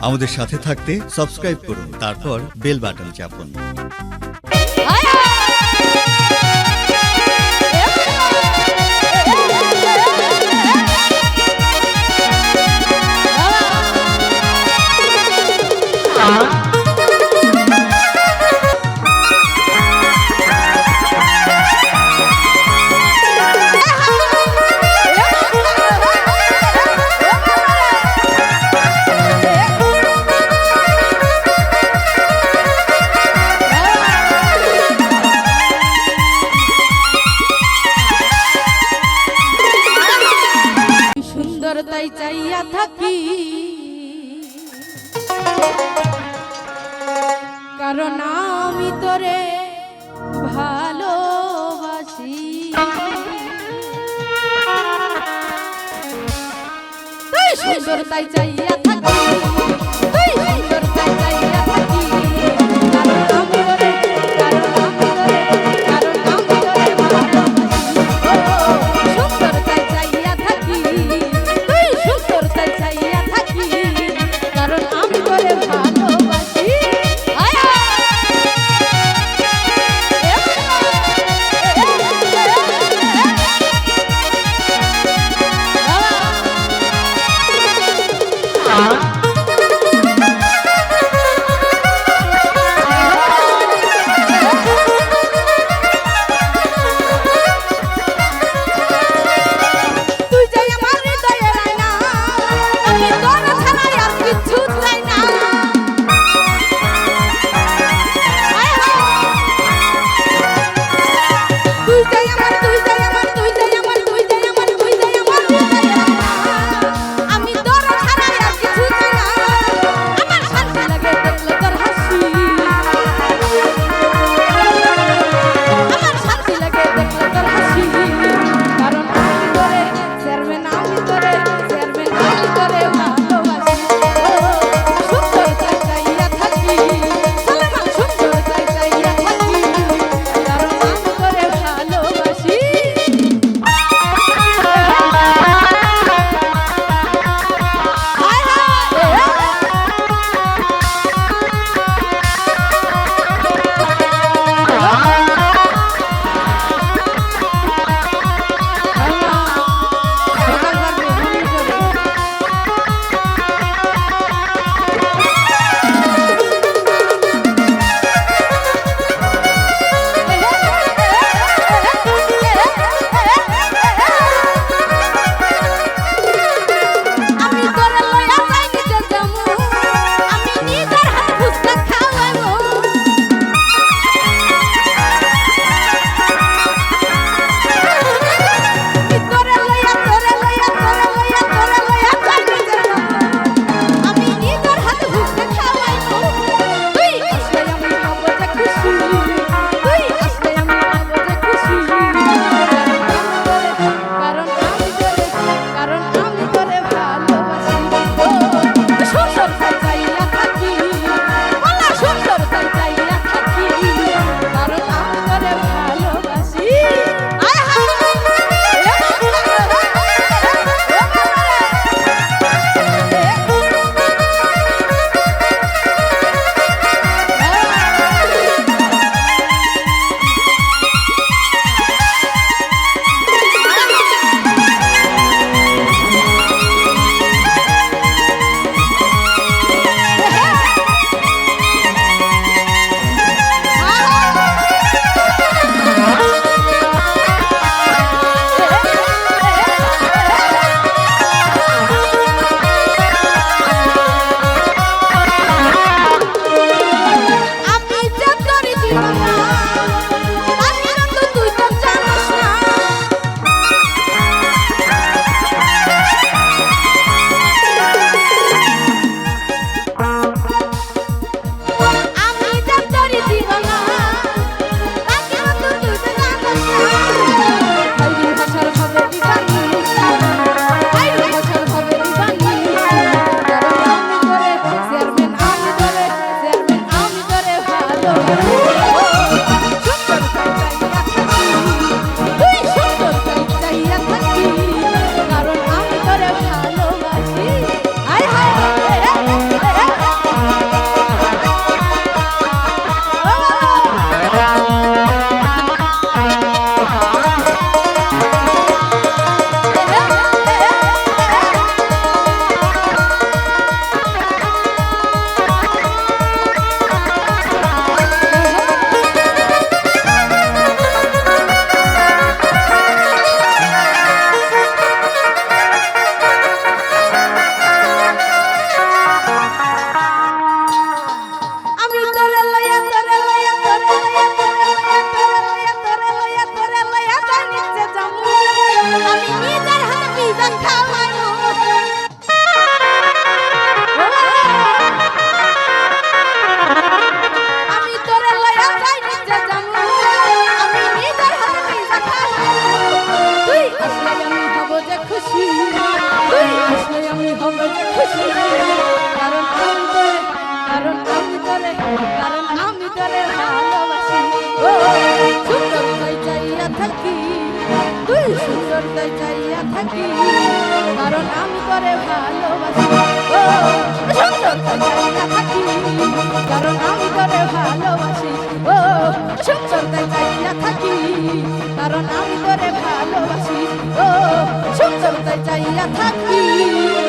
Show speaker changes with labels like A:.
A: আমাদের সাথে থাকতে সাবস্ক্রাইব করুন, তারপর বেল বাটন চাপুন।
B: তাই চাইয়া থাকি, কারণ আমি তোরে ভালোবাসি। তুই সুন্দর তাই চাইয়া থাকি, তুই সুন্দর তাই চাইয়া থাকি, কারণ আমি তোরে, কারণ আমি তোরে, কারণ আমি তোরে ভালোবাসি। সুন্দর তাই চাইয়া থাকি, সুন্দর তাই চাইয়া থাকি, কারণ আমি তোরে ভালোবাসি। আমি তোর ছাড়া আর কিছু চাই তুই সুন্দর তাই চাইয়া থাকি কারণ আমি তোরে ভালোবাসি ও সুন্দর তাই চাইয়া থাকি কারণ আমি তোরে ভালোবাসি ও সুন্দর তাই চাইয়া থাকি কারণ আমি তোরে ভালোবাসি ও সুন্দর তাই চাইয়া থাকি